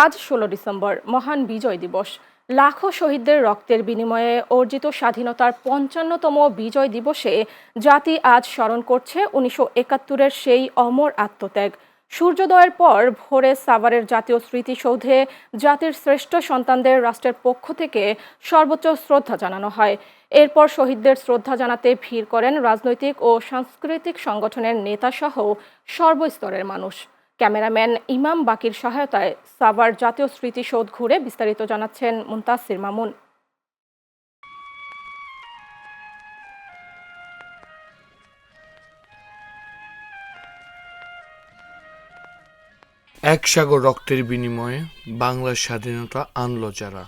আজ ১৬ ডিসেম্বর মহান বিজয় দিবস। লাখো শহীদদের রক্তের বিনিময়ে অর্জিত স্বাধীনতার ৫৫তম বিজয় দিবসে জাতি আজ স্মরণ করছে ১৯৭১-এর সেই অমর আত্মত্যাগ। সূর্যোদয়ের পর ভোরে সাভারের জাতীয় স্মৃতিসৌধে জাতির শ্রেষ্ঠ সন্তানদের রাষ্ট্রের পক্ষ থেকে সর্বোচ্চ শ্রদ্ধা জানানো হয়। এরপর শহীদদের শ্রদ্ধা জানাতে ভিড় করেন রাজনৈতিক ও সাংস্কৃতিক সংগঠনের নেতাসহ সর্বস্তরের মানুষ। ক্যামেরাম্যান ইমাম বাকির সহায়তায় সাভার জাতীয় স্মৃতিসৌধ ঘুরে বিস্তারিত জানাচ্ছেন মুনতাসির মামুন। এক সাগর রক্তের বিনিময়ে বাংলার স্বাধীনতা আনলো যারা,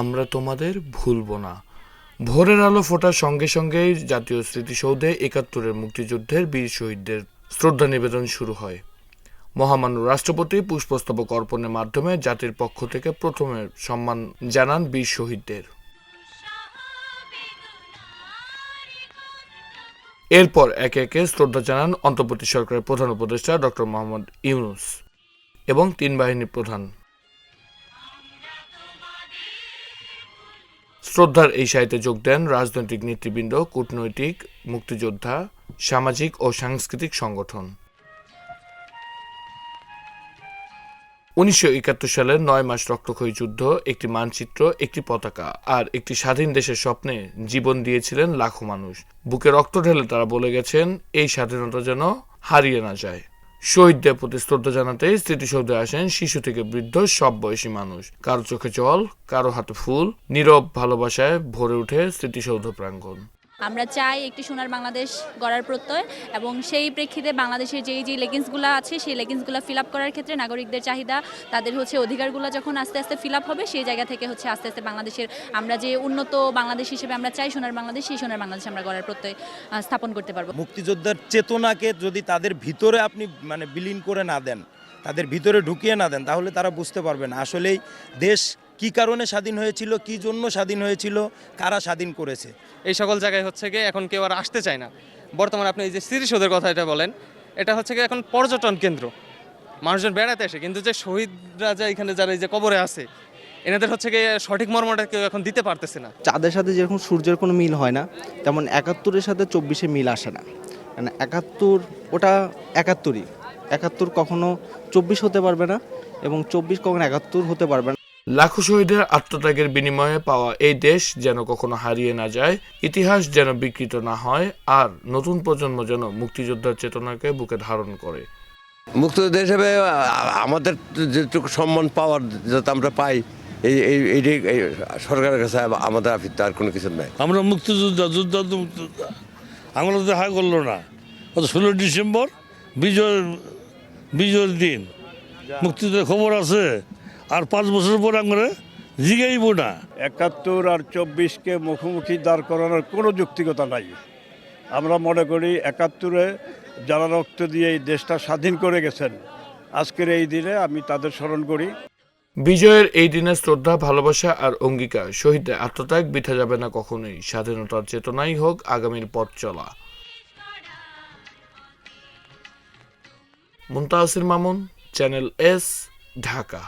আমরা তোমাদের ভুলব না। ভোরের আলো ফোটার সঙ্গে সঙ্গেই জাতীয় স্মৃতিসৌধে ৭১-এর মুক্তিযুদ্ধের বীর শহীদদের শ্রদ্ধা নিবেদন শুরু হয়। মহামান্য রাষ্ট্রপতি পুষ্পস্তবক অর্পণের মাধ্যমে জাতির পক্ষ থেকে প্রথমে সম্মান জানান বীর শহীদদের। এরপর একে একে শ্রদ্ধা জানান অন্তর্বর্তী সরকারের প্রধান উপদেষ্টা ডক্টর মোহাম্মদ ইউনূস এবং তিন বাহিনীর প্রধান। শ্রদ্ধার এই সাহিত্যে যোগ দেন রাজনৈতিক নেতৃবৃন্দ, কূটনৈতিক, মুক্তিযোদ্ধা, সামাজিক ও সাংস্কৃতিক সংগঠন। ১৯৭১ সালের ৯ মাস রক্তক্ষয়ী যুদ্ধ, একটি মানচিত্র, একটি পতাকা আর একটি স্বাধীন দেশের স্বপ্নে জীবন দিয়েছিলেন লাখো মানুষ। বুকে রক্ত ঢেলে তারা বলে গেছেন, এই স্বাধীনতা যেন হারিয়ে না যায়। শহীদদের প্রতি শ্রদ্ধা জানাতে স্মৃতিসৌধে আসেন শিশু থেকে বৃদ্ধ সব বয়সী মানুষ। কারো চোখে জল, কারো হাতে ফুল, নীরব ভালোবাসায় ভরে ওঠে স্মৃতিসৌধ প্রাঙ্গণ। আমরা চাই একটি সোনার বাংলাদেশ গড়ার প্রত্যয়, এবং সেই প্রেক্ষিতে বাংলাদেশের যে লেগিংসগুলো আছে সেই লেগিংসগুলো ফিল আপ করার ক্ষেত্রে নাগরিকদের চাহিদা, তাদের অধিকারগুলো যখন আস্তে আস্তে ফিল আপ হবে, সেই জায়গা থেকে আস্তে আস্তে বাংলাদেশের আমরা যে উন্নত বাংলাদেশ হিসেবে আমরা চাই সোনার বাংলাদেশ, সেই সোনার বাংলাদেশ আমরা গড়ার প্রত্যয় স্থাপন করতে পারবো। মুক্তিযোদ্ধার চেতনাকে যদি তাদের ভিতরে আপনি বিলীন করে না দেন, তাদের ভিতরে ঢুকিয়ে না দেন, তাহলে তারা বুঝতে পারবে না আসলেই দেশ কি কারণে স্বাধীন হয়েছিল, কি জন্য স্বাধীন হয়েছিল, কারা স্বাধীন করেছে। এই সকল জায়গায় গিয়ে এখন কেউ আর আসতে চায় না। বর্তমানে আপনি এই যে স্মৃতিসৌধের কথা এটা বলেন, এটা এখন পর্যটন কেন্দ্র, মানুষজন বেড়াতে আসে, কিন্তু যে শহীদরা এখানে যারা এই যে কবরে আছে, এনাদের সঠিক মর্মটা কেউ এখন দিতে পারতেছে না। চাঁদের সাথে যেরকম সূর্যের কোনো মিল হয় না, তেমন ৭১-এর সাথে ২৪-এ মিল আসে না। মানে ৭১ ওটা ৭১-ই, ৭১ কখনো ২৪ হতে পারবে না এবং ২৪ কখনো ৭১ হতে পারবে না। লাখো শহীদের আত্মত্যাগের বিনিময়ে পাওয়া এই দেশ যেন কখনো হারিয়ে না যায়, ইতিহাস যেন বিকৃত না হয়, আর নতুন প্রজন্ম যেন মুক্তিযোদ্ধার চেতনাকে বুকে ধারণ করে। মুক্তিযোদ্ধা হিসেবে আমাদের যেটুকু সম্মান পাওয়ার যাতে আমরা পাই, এই সরকারের কাছে আমাদের আফিত্ত আর কোনো কিছু নাই। আমরা মুক্তিযোদ্ধা, মুক্তিযোদ্ধা আমরা দেখা করলো না। ১৬ ডিসেম্বর বিজয়ের দিন, মুক্তিযুদ্ধের খবর আছে, আর ৫ বছর পর আমরা জিগাইব না। ৭১ আর ২৪-কে মুখোমুখি দাঁড় করানোর কোনো যৌক্তিকতা নাই। আমরা মনে করি ৭১-এ যারা রক্ত দিয়ে এই দেশটা স্বাধীন করে গেছেন, আজকের এই দিনে আমি তাদের স্মরণ করি। বিজয়ের এই দিনে শ্রদ্ধা, ভালোবাসা আর অঙ্গীকার, শহীদদের আত্মত্যাগ বৃথা যাবে না কখনোই। স্বাধীনতার চেতনাই হোক আগামীর পথ চলা। Muntasir Mamun, channel S, Dhaka.